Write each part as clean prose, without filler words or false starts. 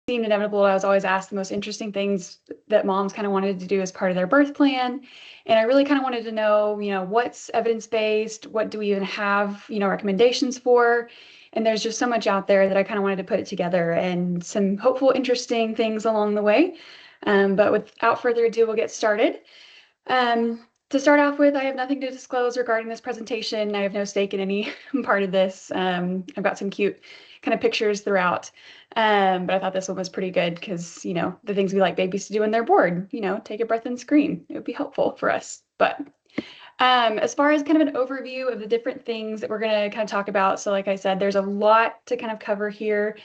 seemed inevitable. I was always asked the most interesting things that moms kind of wanted to do as part of their birth plan. And I really kind of wanted to know, what's evidence-based? What do we even have, recommendations for? And there's just so much out there that I kind of wanted to put it together and some hopeful, interesting things along the way. But without further ado, we'll get started. To start off with, I have nothing to disclose regarding this presentation. I have no stake in any part of this. I've got some cute kind of pictures throughout. But I thought this one was pretty good because, the things we like babies to do when they're bored, take a breath and scream. It would be helpful for us. But as far as kind of an overview of the different things that we're going to kind of talk about. So like I said, there's a lot to kind of cover here.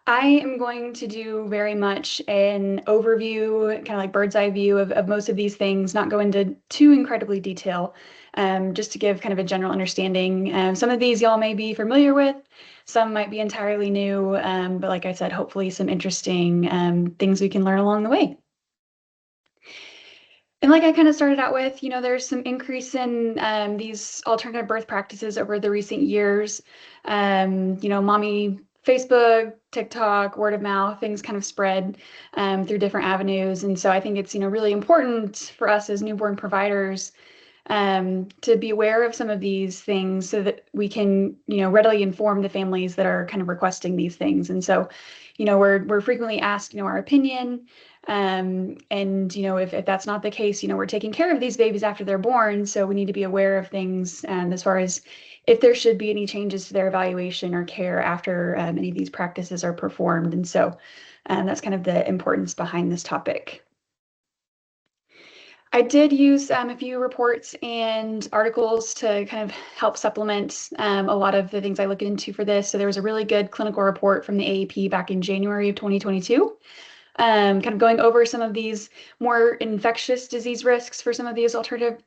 I am going to do very much an overview, kind of like bird's eye view of most of these things, not go into too incredibly detail, just to give kind of a general understanding. Some of these y'all may be familiar with, some might be entirely new, but like I said, hopefully some interesting things we can learn along the way. And like I kind of started out with, there's some increase in these alternative birth practices over the recent years. Mommy Facebook, TikTok, word of mouth, things kind of spread through different avenues. And so I think it's, really important for us as newborn providers to be aware of some of these things so that we can, readily inform the families that are kind of requesting these things. And so, we're frequently asked, our opinion. And, if that's not the case, we're taking care of these babies after they're born. So we need to be aware of things as far as if there should be any changes to their evaluation or care after any of these practices are performed. And so that's kind of the importance behind this topic. I did use a few reports and articles to kind of help supplement a lot of the things I look into for this. So there was a really good clinical report from the AAP back in January of 2022, kind of going over some of these more infectious disease risks for some of these alternative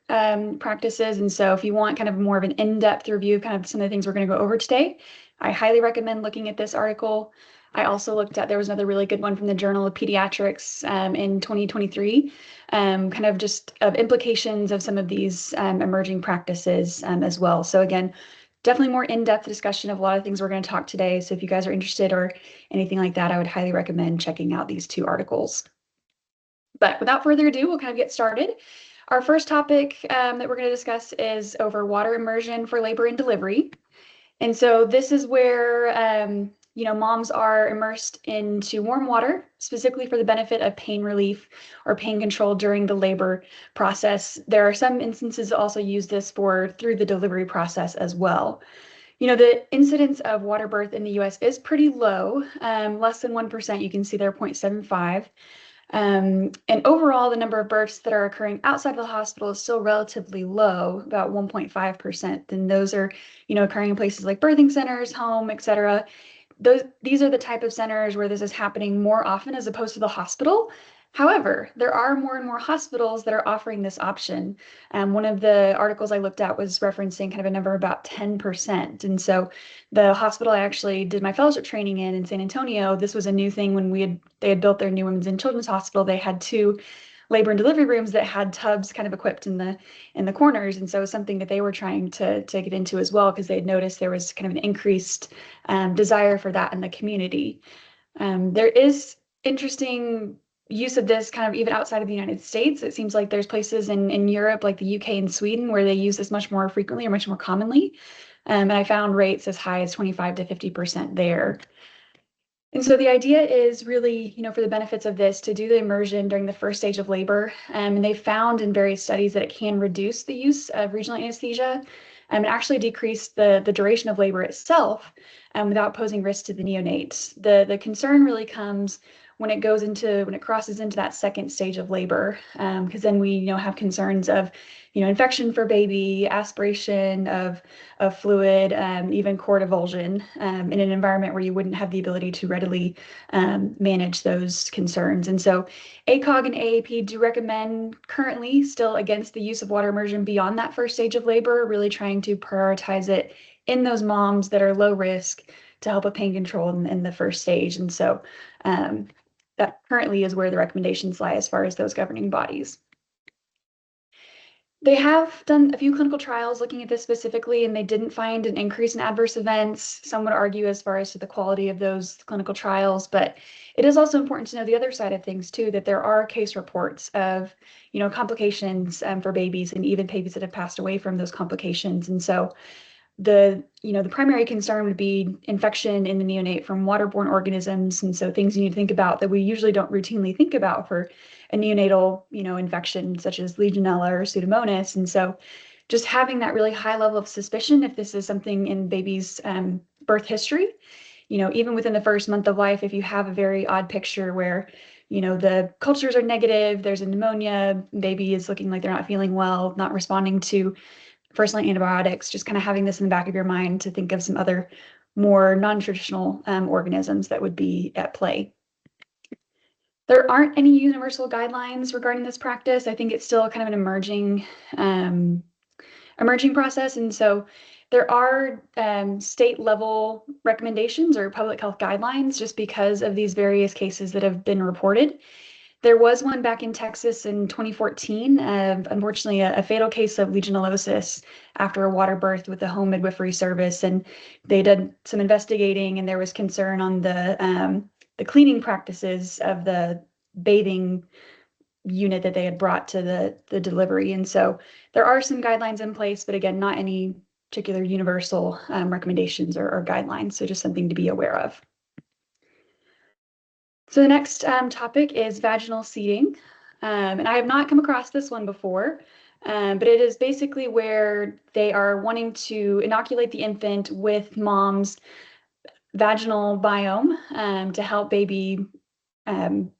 practices. And so if you want kind of more of an in-depth review of kind of some of the things we're going to go over today, I highly recommend looking at this article. I also looked at, there was another really good one from the Journal of Pediatrics in 2023, kind of just of implications of some of these emerging practices as well. So again, definitely more in-depth discussion of a lot of things we're going to talk today. So if you guys are interested or anything like that, I would highly recommend checking out these two articles. But without further ado, we'll kind of get started. Our first topic that we're going to discuss is over water immersion for labor and delivery. And so this is where, moms are immersed into warm water, specifically for the benefit of pain relief or pain control during the labor process. There are some instances that also use this through the delivery process as well. The incidence of water birth in the US is pretty low, less than 1%. You can see there 0.75. And overall, the number of births that are occurring outside of the hospital is still relatively low, about 1.5%. And those are, occurring in places like birthing centers, home, et cetera. These are the type of centers where this is happening more often as opposed to the hospital. However, there are more and more hospitals that are offering this option. One of the articles I looked at was referencing kind of a number about 10%. And so the hospital I actually did my fellowship training in San Antonio, this was a new thing when they had built their new women's and children's hospital. They had 2 labor and delivery rooms that had tubs kind of equipped in the corners. And so it was something that they were trying to get into as well, because they had noticed there was kind of an increased desire for that in the community. There is interesting use of this kind of even outside of the United States. It seems like there's places in Europe, like the UK and Sweden, where they use this much more frequently or much more commonly. And I found rates as high as 25 to 50% there. And so the idea is really, for the benefits of this, to do the immersion during the first stage of labor. And they found in various studies that it can reduce the use of regional anesthesia and actually decrease the duration of labor itself without posing risk to the neonate. The concern really comes when it crosses into that second stage of labor, because then we have concerns of infection for baby, aspiration of fluid, even cord avulsion in an environment where you wouldn't have the ability to readily manage those concerns. And so ACOG and AAP do recommend currently still against the use of water immersion beyond that first stage of labor, really trying to prioritize it in those moms that are low risk to help with pain control in the first stage. And so that currently is where the recommendations lie as far as those governing bodies. They have done a few clinical trials looking at this specifically, and they didn't find an increase in adverse events. Some would argue as far as to the quality of those clinical trials, but it is also important to know the other side of things too, that there are case reports of, complications for babies and even babies that have passed away from those complications. And so the primary concern would be infection in the neonate from waterborne organisms. And so things you need to think about that we usually don't routinely think about for a neonatal, infection such as Legionella or Pseudomonas. And so just having that really high level of suspicion if this is something in baby's birth history, even within the first month of life, if you have a very odd picture where, the cultures are negative, there's a pneumonia, baby is looking like they're not feeling well, not responding to first-line antibiotics, just kind of having this in the back of your mind to think of some other more non-traditional organisms that would be at play. There aren't any universal guidelines regarding this practice. I think it's still kind of an emerging process. And so there are state level recommendations or public health guidelines just because of these various cases that have been reported. There was one back in Texas in 2014, unfortunately, a fatal case of legionellosis after a water birth with the home midwifery service. And they did some investigating, and there was concern on the cleaning practices of the bathing unit that they had brought to the delivery. And so there are some guidelines in place, but again, not any particular universal recommendations or guidelines. So just something to be aware of. So the next topic is vaginal seeding. And I have not come across this one before, but it is basically where they are wanting to inoculate the infant with mom's vaginal biome to help baby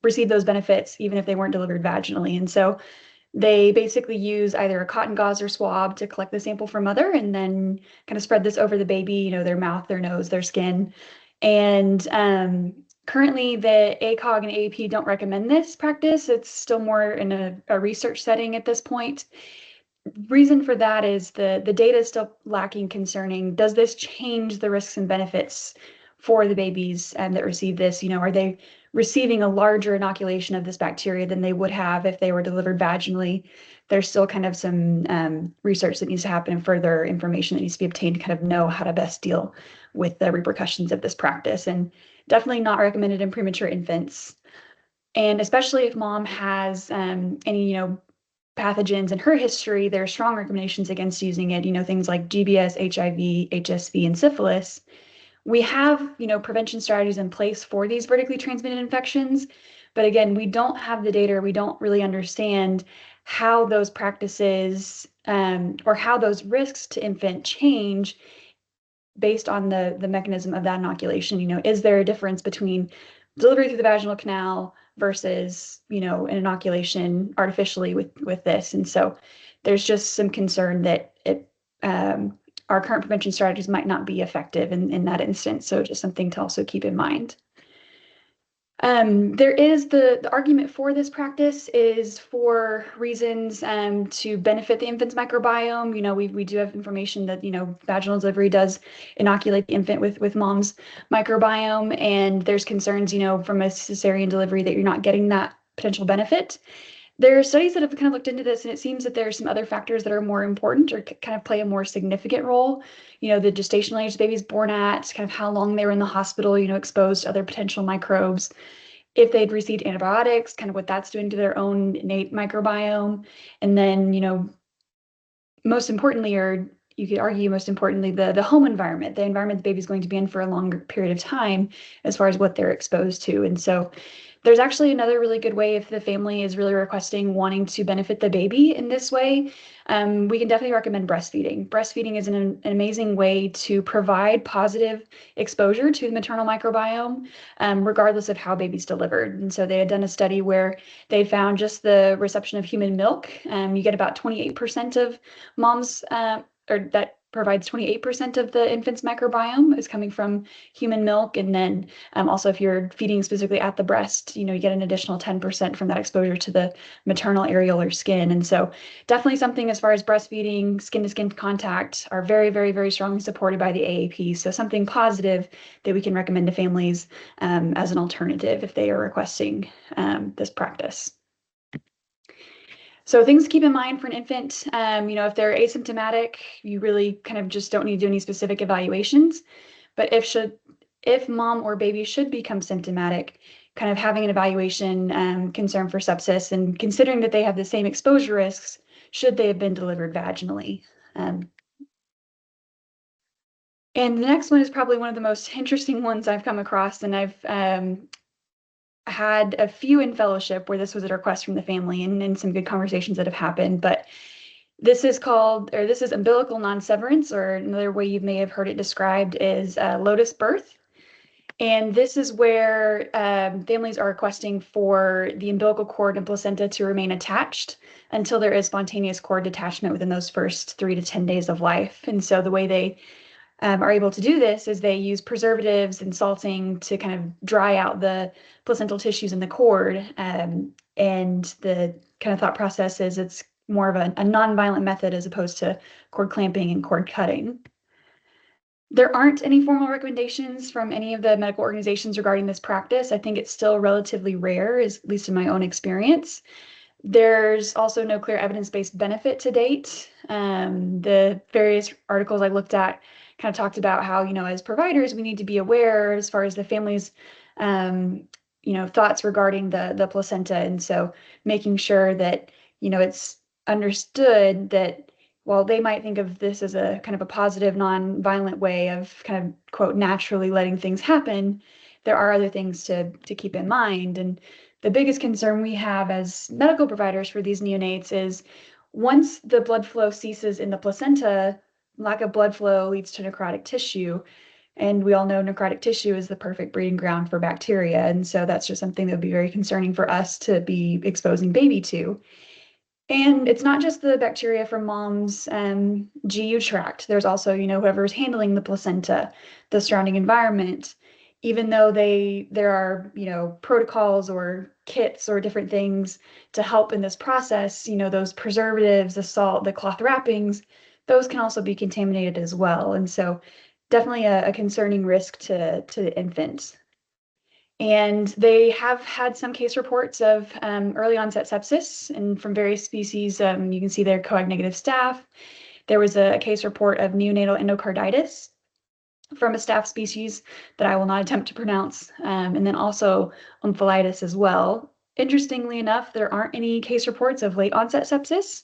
receive those benefits, even if they weren't delivered vaginally. And so they basically use either a cotton gauze or swab to collect the sample from mother and then kind of spread this over the baby, their mouth, their nose, their skin. And currently, the ACOG and AAP don't recommend this practice. It's still more in a research setting at this point. Reason for that is the data is still lacking concerning, does this change the risks and benefits for the babies that receive this? Are they receiving a larger inoculation of this bacteria than they would have if they were delivered vaginally? There's still kind of some research that needs to happen and further information that needs to be obtained to kind of know how to best deal with the repercussions of this practice. And definitely not recommended in premature infants. And especially if mom has any, pathogens in her history, there are strong recommendations against using it, things like GBS, HIV, HSV, and syphilis. We have, prevention strategies in place for these vertically transmitted infections. But again, we don't have the data. We don't really understand how those practices or how those risks to infant change based on the mechanism of that inoculation. Is there a difference between delivery through the vaginal canal versus, an inoculation artificially with this? And so there's just some concern that our current prevention strategies might not be effective in that instance. So just something to also keep in mind. There is the argument for this practice is for reasons to benefit the infant's microbiome. We do have information that, vaginal delivery does inoculate the infant with mom's microbiome. And there's concerns, from a cesarean delivery that you're not getting that potential benefit. There are studies that have kind of looked into this, and it seems that there are some other factors that are more important or kind of play a more significant role. The gestational age the baby's born at, kind of how long they were in the hospital, exposed to other potential microbes. If they'd received antibiotics, kind of what that's doing to their own innate microbiome. And then, most importantly, or you could argue most importantly, the home environment, the environment the baby's going to be in for a longer period of time as far as what they're exposed to. And so there's actually another really good way if the family is really requesting wanting to benefit the baby in this way. We can definitely recommend breastfeeding. Breastfeeding is an amazing way to provide positive exposure to the maternal microbiome, regardless of how baby's delivered. And so they had done a study where they found just the reception of human milk. You get about 28% of moms, or that provides 28% of the infant's microbiome is coming from human milk. And then also if you're feeding specifically at the breast, you get an additional 10% from that exposure to the maternal areolar skin. And so definitely something as far as breastfeeding, skin to skin contact are very, very, very strongly supported by the AAP. So something positive that we can recommend to families as an alternative if they are requesting this practice. So things to keep in mind for an infant, if they're asymptomatic, you really kind of just don't need to do any specific evaluations. But if mom or baby should become symptomatic, kind of having an evaluation concern for sepsis and considering that they have the same exposure risks should they have been delivered vaginally. Um, and the next one is probably one of the most interesting ones I've come across, and I've had a few in fellowship where this was a request from the family and some good conversations that have happened. But this is umbilical non-severance, or another way you may have heard it described is lotus birth. And this is where families are requesting for the umbilical cord and placenta to remain attached until there is spontaneous cord detachment within those first 3 to 10 days of life. And so the way they are able to do this is they use preservatives and salting to kind of dry out the placental tissues in the cord. And the kind of thought process is it's more of a non-violent method as opposed to cord clamping and cord cutting. There aren't any formal recommendations from any of the medical organizations regarding this practice. I think it's still relatively rare, at least in my own experience. There's also no clear evidence-based benefit to date. The various articles I looked at kind of talked about how, as providers, we need to be aware as far as the family's, thoughts regarding the placenta. And so making sure that, it's understood that while they might think of this as a kind of a positive, non-violent way of kind of, quote, naturally letting things happen, there are other things to keep in mind. And the biggest concern we have as medical providers for these neonates is once the blood flow ceases in the placenta, lack of blood flow leads to necrotic tissue. And we all know necrotic tissue is the perfect breeding ground for bacteria. And so that's just something that would be very concerning for us to be exposing baby to. And it's not just the bacteria from mom's GU tract. There's also, whoever's handling the placenta, the surrounding environment. Even though there are, protocols or kits or different things to help in this process, those preservatives, the salt, the cloth wrappings, those can also be contaminated as well. And so definitely a concerning risk to infants. And they have had some case reports of early onset sepsis, and from various species, you can see their coag-negative staph. There was a case report of neonatal endocarditis from a staph species that I will not attempt to pronounce, and then also omphalitis as well. Interestingly enough, there aren't any case reports of late onset sepsis,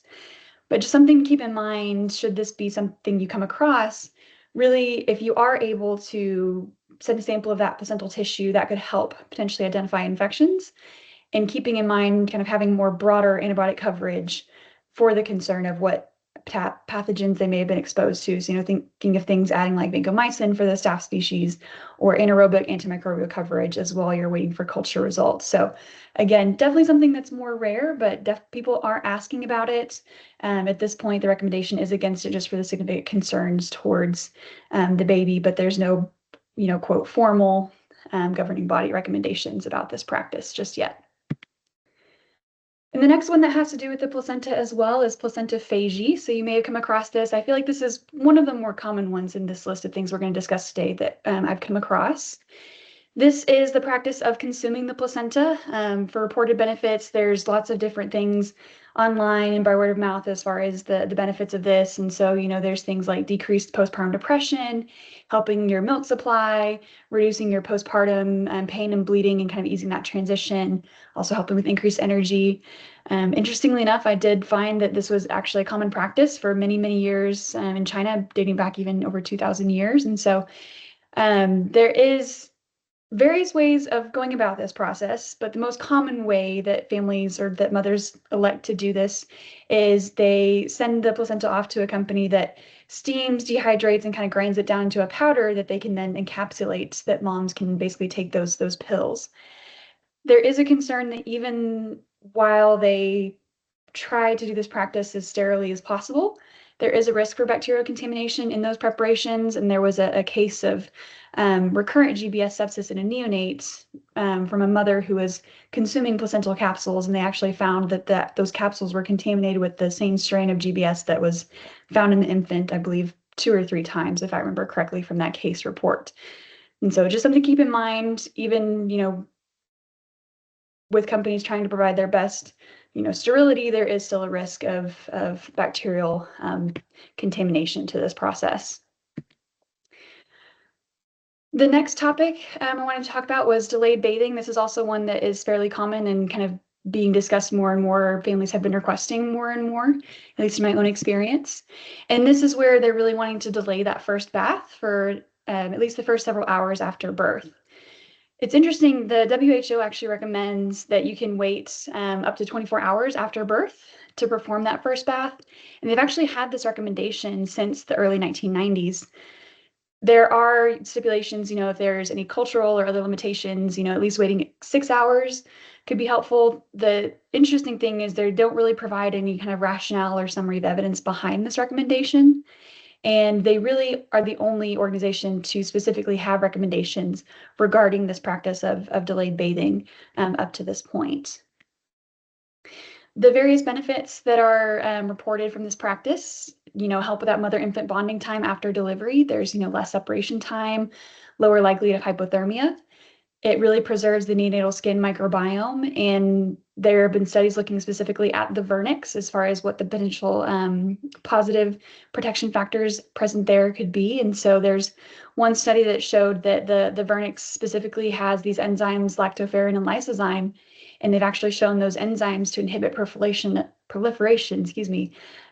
but just something to keep in mind should this be something you come across. Really, if you are able to send a sample of that placental tissue, that could help potentially identify infections, and keeping in mind kind of having more broader antibiotic coverage for the concern of what pathogens they may have been exposed to. So, thinking of things adding like vancomycin for the staph species or anaerobic antimicrobial coverage as well. You're waiting for culture results. So again, definitely something that's more rare, but people are asking about it. At this point, the recommendation is against it just for the significant concerns towards the baby, but there's no, quote, formal governing body recommendations about this practice just yet. And the next one that has to do with the placenta as well is placenta phagy. So you may have come across this. I feel like this is one of the more common ones in this list of things we're going to discuss today that I've come across. This is the practice of consuming the placenta. For reported benefits, there's lots of different things online and by word of mouth as far as the benefits of this. And so, there's things like decreased postpartum depression, helping your milk supply, reducing your postpartum pain and bleeding and kind of easing that transition, also helping with increased energy. Interestingly enough, I did find that this was actually a common practice for many, many years in China, dating back even over 2,000 years. And so there is various ways of going about this process, but the most common way that families or that mothers elect to do this is they send the placenta off to a company that steams, dehydrates, and kind of grinds it down into a powder that they can then encapsulate, that moms can basically take those pills. There is a concern that even while they try to do this practice as sterilely as possible, there is a risk for bacterial contamination in those preparations. And there was a case of recurrent GBS sepsis in a neonate from a mother who was consuming placental capsules, and they actually found that those capsules were contaminated with the same strain of GBS that was found in the infant, I believe 2 or 3 times, if I remember correctly from that case report. And so just something to keep in mind, even, with companies trying to provide their best, sterility, there is still a risk of bacterial contamination to this process. The next topic I wanted to talk about was delayed bathing. This is also one that is fairly common and kind of being discussed more and more. Families have been requesting more and more, at least in my own experience. And this is where they're really wanting to delay that first bath for at least the first several hours after birth. It's interesting, the WHO actually recommends that you can wait up to 24 hours after birth to perform that first bath. And they've actually had this recommendation since the early 1990s. There are stipulations, if there's any cultural or other limitations, at least waiting 6 hours could be helpful. The interesting thing is they don't really provide any kind of rationale or summary of evidence behind this recommendation. And they really are the only organization to specifically have recommendations regarding this practice of delayed bathing up to this point. The various benefits that are reported from this practice, help with that mother-infant bonding time after delivery. There's, less separation time, lower likelihood of hypothermia. It really preserves the neonatal skin microbiome, and there have been studies looking specifically at the vernix as far as what the potential positive protection factors present there could be. And so there's one study that showed that the vernix specifically has these enzymes, lactoferrin and lysozyme, and they've actually shown those enzymes to inhibit proliferation,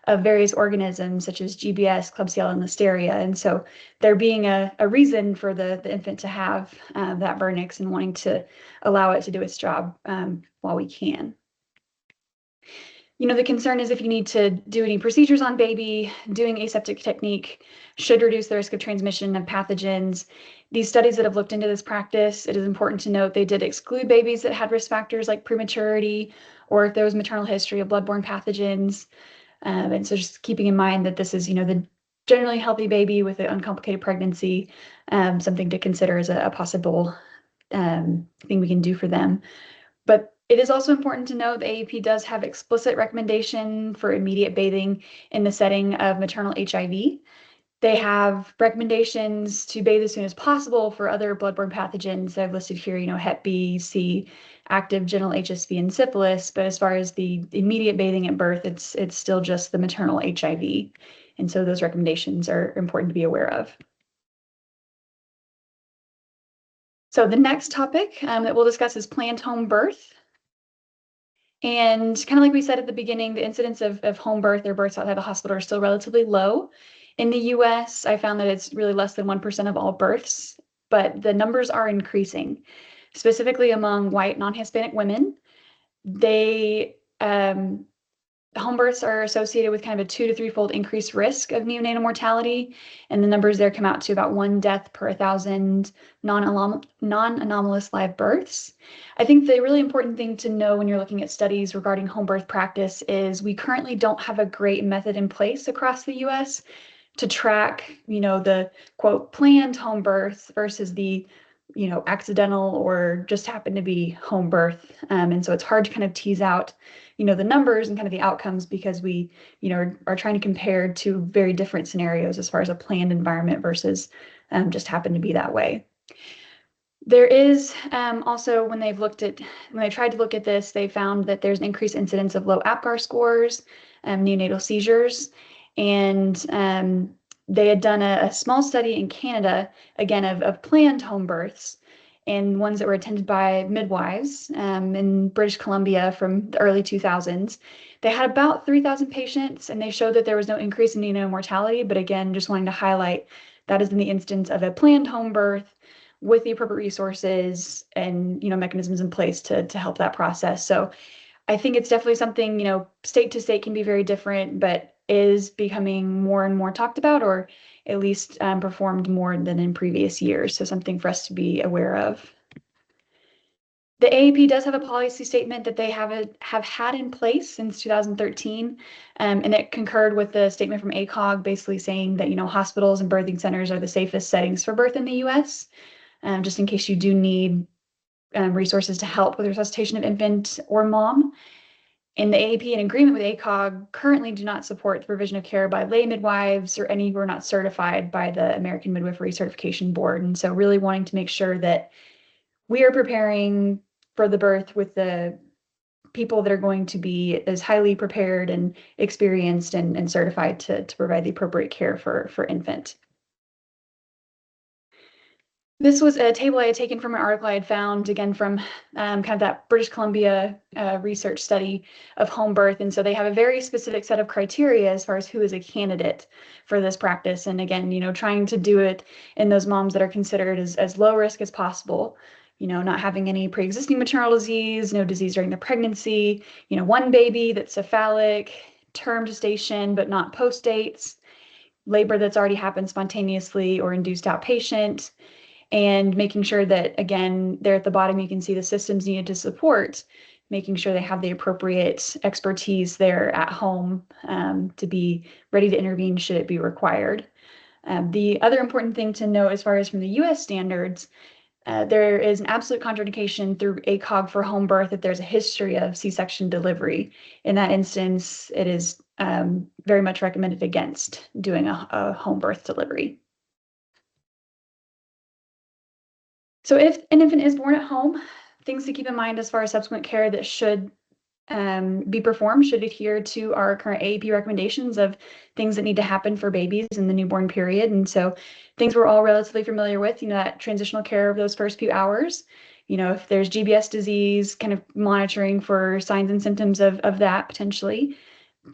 of various organisms such as GBS, Klebsiella, and Listeria. And so there being a reason for the infant to have that vernix and wanting to allow it to do its job while we can. The concern is if you need to do any procedures on baby, doing aseptic technique should reduce the risk of transmission of pathogens. These studies that have looked into this practice, it is important to note they did exclude babies that had risk factors like prematurity or if there was maternal history of bloodborne pathogens. And so just keeping in mind that this is, the generally healthy baby with an uncomplicated pregnancy, something to consider as a possible thing we can do for them. But it is also important to note the AAP does have explicit recommendation for immediate bathing in the setting of maternal HIV. They have recommendations to bathe as soon as possible for other bloodborne pathogens that I've listed here, Hep B, C, active genital HSV, and syphilis. But as far as the immediate bathing at birth, it's still just the maternal HIV. And so those recommendations are important to be aware of. So the next topic that we'll discuss is planned home birth. And kind of like we said at the beginning, the incidence of home birth or births outside the hospital are still relatively low. In the US, I found that it's really less than 1% of all births, but the numbers are increasing, specifically among white non-Hispanic women. Home births are associated with kind of a 2 to 3-fold increased risk of neonatal mortality, and the numbers there come out to about 1 death per 1,000 non-anomalous live births. I think the really important thing to know when you're looking at studies regarding home birth practice is we currently don't have a great method in place across the US to track, the quote planned home birth versus the accidental or just happen to be home birth. And so it's hard to kind of tease out, the numbers and kind of the outcomes because we, are trying to compare two very different scenarios as far as a planned environment versus just happen to be that way. There is also, when they tried to look at this, they found that there's an increased incidence of low APGAR scores, neonatal seizures, and they had done a small study in Canada, again, of planned home births and ones that were attended by midwives in British Columbia from the early 2000s. They had about 3,000 patients, and they showed that there was no increase in neonatal mortality. But again, just wanting to highlight that is in the instance of a planned home birth with the appropriate resources and mechanisms in place to help that process. So I think it's definitely something, state to state can be very different, but is becoming more and more talked about, or at least performed more than in previous years. So something for us to be aware of. The AAP does have a policy statement that they have had in place since 2013, and it concurred with the statement from ACOG, basically saying that hospitals and birthing centers are the safest settings for birth in the U.S. Just in case you do need resources to help with resuscitation of infant or mom. And the AAP, in agreement with ACOG, currently do not support the provision of care by lay midwives or any who are not certified by the American Midwifery Certification Board. And so really wanting to make sure that we are preparing for the birth with the people that are going to be as highly prepared and experienced and certified to provide the appropriate care for infant. This was a table I had taken from an article I had found, again, from kind of that British Columbia research study of home birth. And so they have a very specific set of criteria as far as who is a candidate for this practice. And again, trying to do it in those moms that are considered as low risk as possible, not having any pre-existing maternal disease, no disease during the pregnancy, one baby that's cephalic, term gestation, but not post dates, labor that's already happened spontaneously or induced outpatient, and making sure that, again, there at the bottom, you can see the systems needed to support, making sure they have the appropriate expertise there at home to be ready to intervene should it be required. The other important thing to note as far as from the US standards, there is an absolute contraindication through ACOG for home birth if there's a history of C-section delivery. In that instance, it is very much recommended against doing a home birth delivery. So if an infant is born at home, things to keep in mind as far as subsequent care that should be performed should adhere to our current AAP recommendations of things that need to happen for babies in the newborn period. And so things we're all relatively familiar with, that transitional care of those first few hours, if there's GBS disease, kind of monitoring for signs and symptoms of that potentially,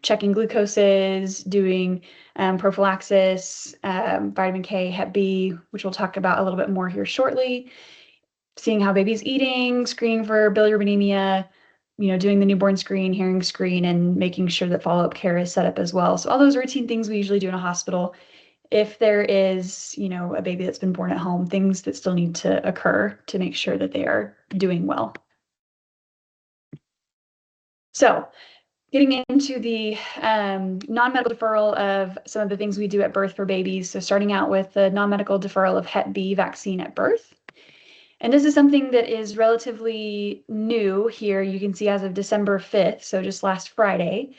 checking glucoses, doing prophylaxis, vitamin K, Hep B, which we'll talk about a little bit more here shortly, seeing how baby's eating, screening for bilirubinemia, doing the newborn screen, hearing screen, and making sure that follow-up care is set up as well. So all those routine things we usually do in a hospital. If there is, a baby that's been born at home, things that still need to occur to make sure that they are doing well. So getting into the non-medical deferral of some of the things we do at birth for babies. So starting out with the non-medical deferral of Hep B vaccine at birth. And this is something that is relatively new here. You can see as of December 5th, so just last Friday,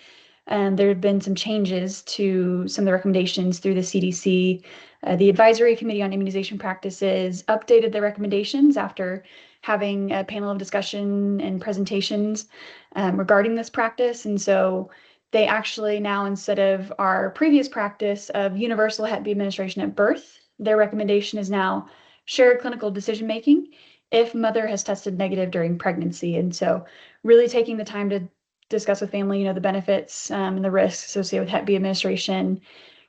there have been some changes to some of the recommendations through the CDC. The Advisory Committee on Immunization Practices updated their recommendations after having a panel of discussion and presentations regarding this practice. And so they actually now, instead of our previous practice of universal Hep B administration at birth, their recommendation is now shared clinical decision-making if mother has tested negative during pregnancy. And so really taking the time to discuss with family, the benefits and the risks associated with Hep B administration,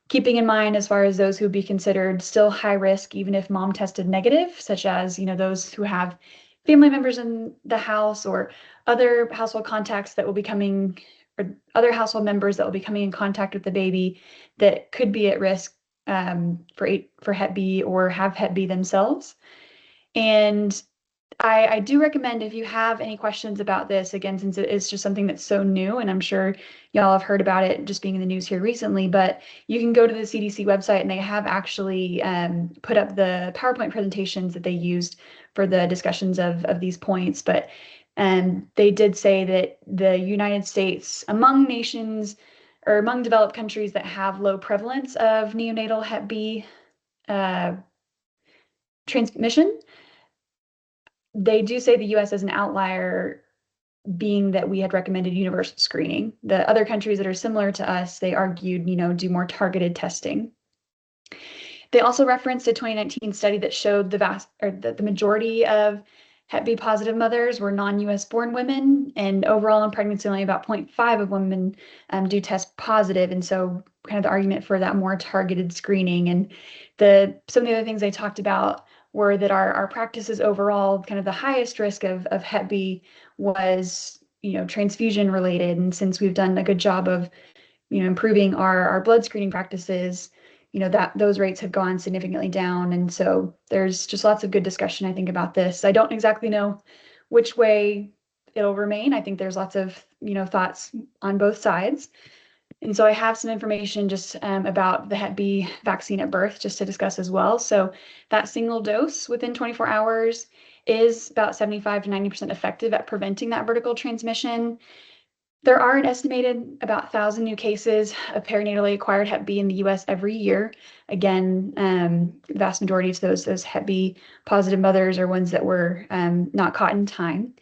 keeping in mind as far as those who would be considered still high risk, even if mom tested negative, such as, those who have family members in the house or other household contacts that will be coming, or other household members that will be coming in contact with the baby that could be at risk for Hep B or have Hep B themselves. And I do recommend, if you have any questions about this, again, since it is just something that's so new, and I'm sure y'all have heard about it just being in the news here recently, but you can go to the CDC website and they have actually put up the PowerPoint presentations that they used for the discussions of these points. But they did say that the United States, among nations or among developed countries that have low prevalence of neonatal Hep B transmission, they do say the US as an outlier, being that we had recommended universal screening. The other countries that are similar to us, they argued, do more targeted testing. They also referenced a 2019 study that showed that the majority of Hep B positive mothers were non-US born women, and overall in pregnancy, only about 0.5 of women do test positive. And so kind of the argument for that more targeted screening. And some of the other things they talked about were that our practices overall, kind of the highest risk of Hep B was, transfusion related. And since we've done a good job of, improving our blood screening practices, that those rates have gone significantly down. And so there's just lots of good discussion, I think, about this. I don't exactly know which way it'll remain. I think there's lots of, thoughts on both sides. And so I have some information just about the Hep B vaccine at birth just to discuss as well. So that single dose within 24 hours is about 75 to 90% effective at preventing that vertical transmission. There are an estimated about 1,000 new cases of perinatally acquired Hep B in the US every year. Again, the vast majority of those Hep B positive mothers are ones that were not caught in time.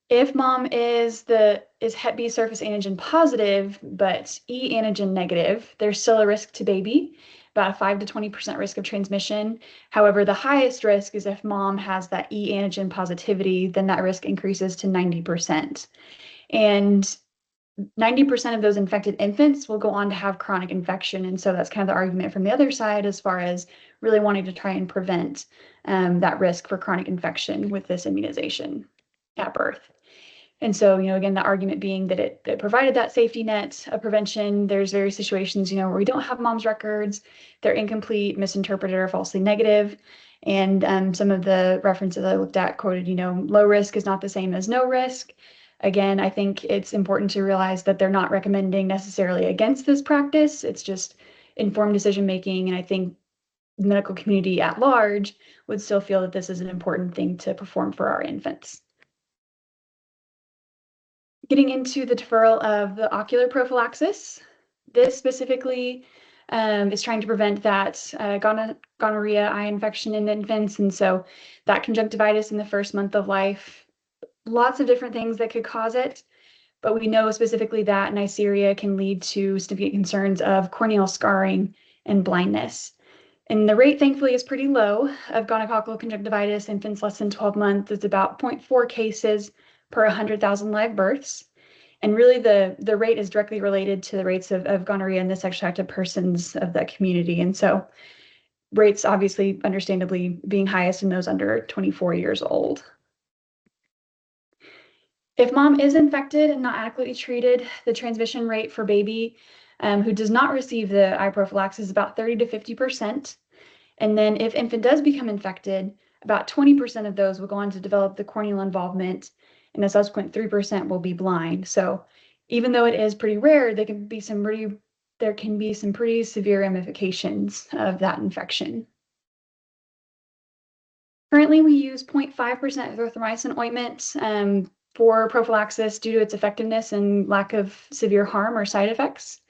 If mom is Hep B surface antigen positive, but E antigen negative, there's still a risk to baby, about a 5 to 20% risk of transmission. However, the highest risk is if mom has that E antigen positivity, then that risk increases to 90%. And 90% of those infected infants will go on to have chronic infection. And so that's kind of the argument from the other side as far as really wanting to try and prevent that risk for chronic infection with this immunization at birth. And so, again, the argument being that it provided that safety net of prevention. There's various situations, where we don't have mom's records, they're incomplete, misinterpreted, or falsely negative. And some of the references I looked at quoted, low risk is not the same as no risk. Again, I think it's important to realize that they're not recommending necessarily against this practice. It's just informed decision making. And I think the medical community at large would still feel that this is an important thing to perform for our infants. Getting into the deferral of the ocular prophylaxis, this specifically is trying to prevent that gonorrhea eye infection in infants. And so that conjunctivitis in the first month of life, lots of different things that could cause it. But we know specifically that Neisseria can lead to significant concerns of corneal scarring and blindness. And the rate, thankfully, is pretty low of gonococcal conjunctivitis. Infants less than 12 months, it's about 0.4 cases per 100,000 live births. And really the rate is directly related to the rates of gonorrhea in the sexually active persons of that community. And so rates obviously, understandably, being highest in those under 24 years old. If mom is infected and not adequately treated, the transmission rate for baby who does not receive the eye prophylaxis is about 30 to 50%. And then if infant does become infected, about 20% of those will go on to develop the corneal involvement, and the subsequent 3% will be blind. So even though it is pretty rare, there can be some pretty severe ramifications of that infection. Currently, we use 0.5% erythromycin ointment for prophylaxis due to its effectiveness and lack of severe harm or side effects.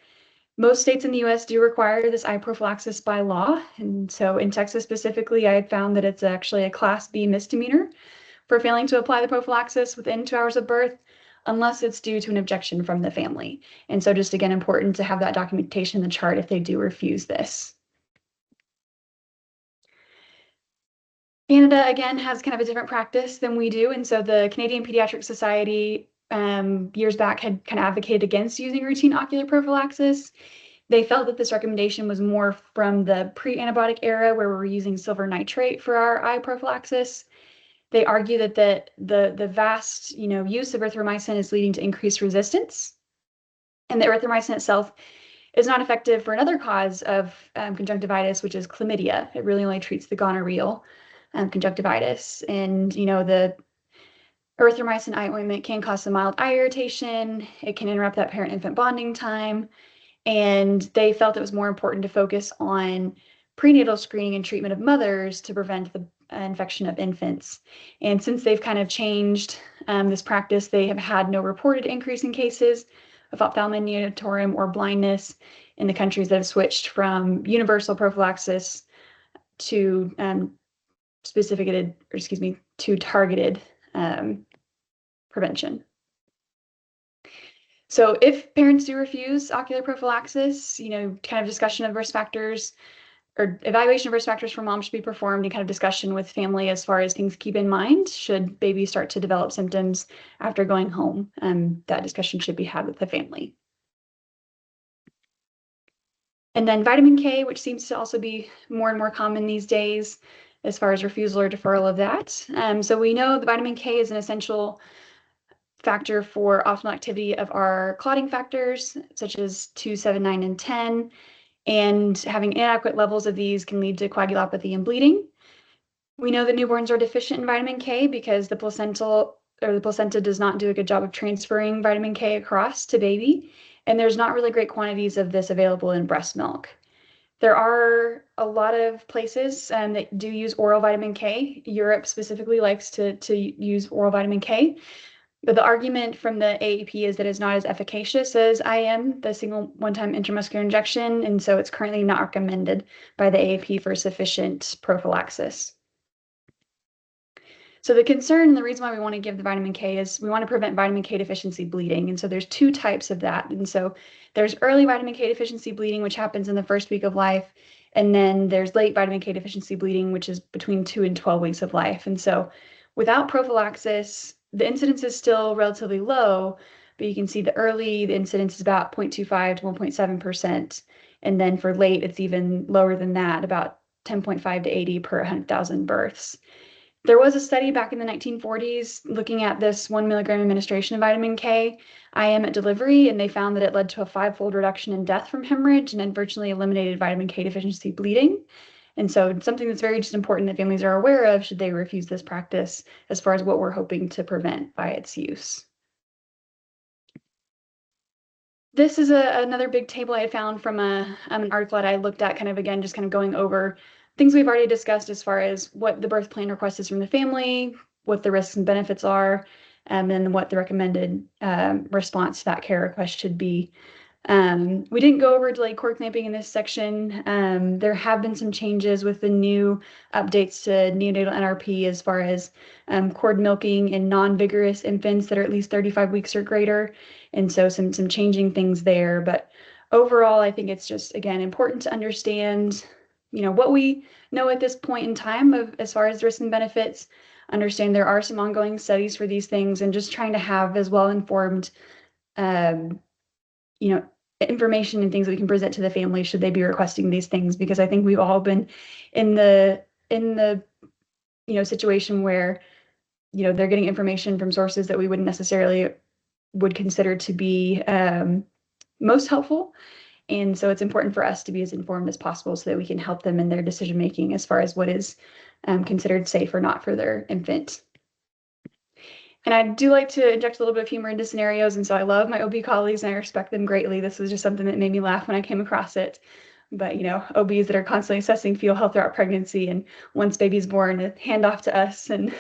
Most states in the US do require this eye prophylaxis by law. And so in Texas specifically, I had found that it's actually a Class B misdemeanor for failing to apply the prophylaxis within 2 hours of birth, unless it's due to an objection from the family. And so just again, important to have that documentation in the chart if they do refuse this. Canada, again, has kind of a different practice than we do. And so the Canadian Pediatric Society years back had kind of advocated against using routine ocular prophylaxis. They felt that this recommendation was more from the pre-antibiotic era where we were using silver nitrate for our eye prophylaxis. They argue that the vast use of erythromycin is leading to increased resistance, and the erythromycin itself is not effective for another cause of conjunctivitis, which is chlamydia. It really only treats the gonorrheal conjunctivitis. And the erythromycin eye ointment can cause some mild eye irritation. It can interrupt that parent-infant bonding time. And they felt it was more important to focus on prenatal screening and treatment of mothers to prevent the infection of infants. And since they've kind of changed this practice, they have had no reported increase in cases of ophthalmia neonatorium or blindness in the countries that have switched from universal prophylaxis to targeted prevention. So if parents do refuse ocular prophylaxis, kind of discussion of risk factors or evaluation of risk factors for mom should be performed, and kind of discussion with family as far as things to keep in mind should baby start to develop symptoms after going home. That discussion should be had with the family. And then vitamin K, which seems to also be more and more common these days as far as refusal or deferral of that. So we know the vitamin K is an essential factor for optimal activity of our clotting factors, such as 2, 7, 9, and 10. And having inadequate levels of these can lead to coagulopathy and bleeding. We know that newborns are deficient in vitamin K because the placenta does not do a good job of transferring vitamin K across to baby. And there's not really great quantities of this available in breast milk. There are a lot of places that do use oral vitamin K. Europe specifically likes to use oral vitamin K. But the argument from the AAP is that it's not as efficacious as IM, the single one-time intramuscular injection, and so it's currently not recommended by the AAP for sufficient prophylaxis. So the concern, the reason why we want to give the vitamin K is we want to prevent vitamin K deficiency bleeding. And so there's two types of that. And so there's early vitamin K deficiency bleeding, which happens in the first week of life. And then there's late vitamin K deficiency bleeding, which is between 2 and 12 weeks of life. And so without prophylaxis, the incidence is still relatively low, but you can see the incidence is about 0.25 to 1.7%. And then for late, it's even lower than that, about 10.5 to 80 per 100,000 births. There was a study back in the 1940s looking at this 1 milligram administration of vitamin K IM at delivery, and they found that it led to a 5-fold reduction in death from hemorrhage and then virtually eliminated vitamin K deficiency bleeding. And so it's something that's very just important that families are aware of should they refuse this practice as far as what we're hoping to prevent by its use. This is another big table I had found from an article that I looked at kind of again, just kind of going over things we've already discussed as far as what the birth plan request is from the family, what the risks and benefits are, and then what the recommended response to that care request should be. We didn't go over delayed cord clamping in this section. There have been some changes with the new updates to neonatal NRP as far as cord milking in non-vigorous infants that are at least 35 weeks or greater. And so some changing things there. But overall, I think it's just, again, important to understand, what we know at this point in time of as far as risks and benefits, understand there are some ongoing studies for these things, and just trying to have as well-informed information and things that we can present to the family should they be requesting these things, because I think we've all been in the situation where they're getting information from sources that we wouldn't necessarily would consider to be most helpful. And so it's important for us to be as informed as possible so that we can help them in their decision making as far as what is considered safe or not for their infant. And I do like to inject a little bit of humor into scenarios. And so I love my OB colleagues and I respect them greatly. This was just something that made me laugh when I came across it. But, OBs that are constantly assessing fetal health throughout pregnancy, and once baby's born, hand off to us and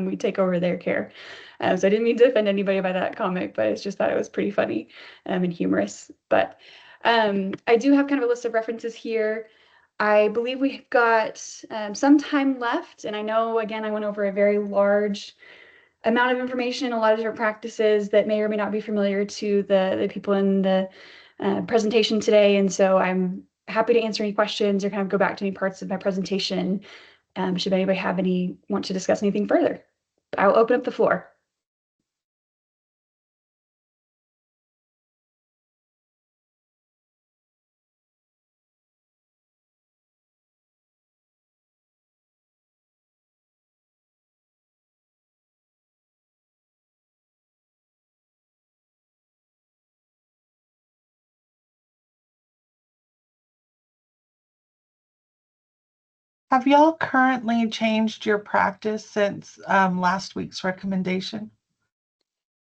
we take over their care. So I didn't mean to offend anybody by that comment, but it's just that it was pretty funny and humorous. But I do have kind of a list of references here. I believe we've got some time left. And I know, again, I went over a very large amount of information, a lot of different practices that may or may not be familiar to the people in the presentation today. And so I'm happy to answer any questions or kind of go back to any parts of my presentation should anybody want to discuss anything further. I will open up the floor. Have y'all currently changed your practice since last week's recommendation?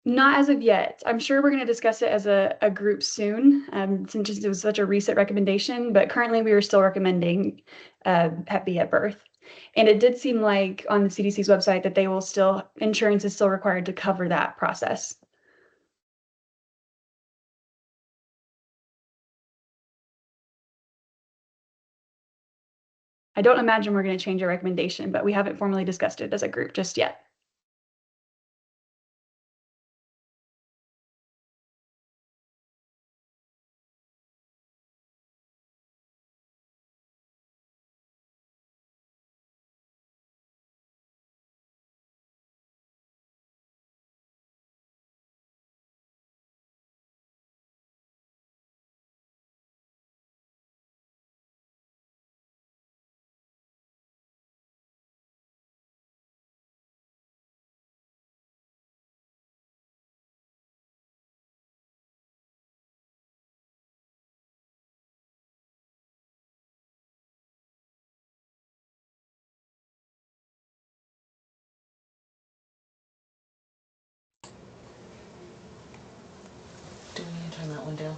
Not as of yet. I'm sure we're going to discuss it as a group soon, since it was such a recent recommendation, but currently we are still recommending Hep B at birth. And it did seem like on the CDC's website that insurance is still required to cover that process. I don't imagine we're going to change our recommendation, but we haven't formally discussed it as a group just yet. Do we need to turn that one down?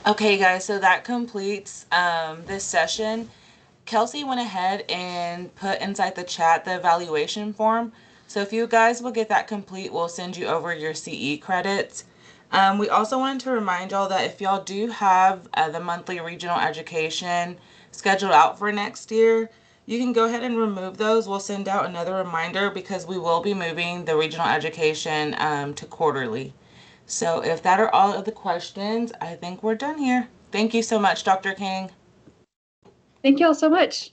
Okay, guys, so that completes this session. Kelsey went ahead and put inside the chat the evaluation form. So So if you guys will get that complete, we'll send you over your CE credits. We also wanted to remind y'all that if y'all do have the monthly regional education scheduled out for next year, you can go ahead and remove those. We'll send out another reminder because we will be moving the regional education to quarterly. So if that are all of the questions, I think we're done here. Thank you so much, Dr. King. Thank you all so much.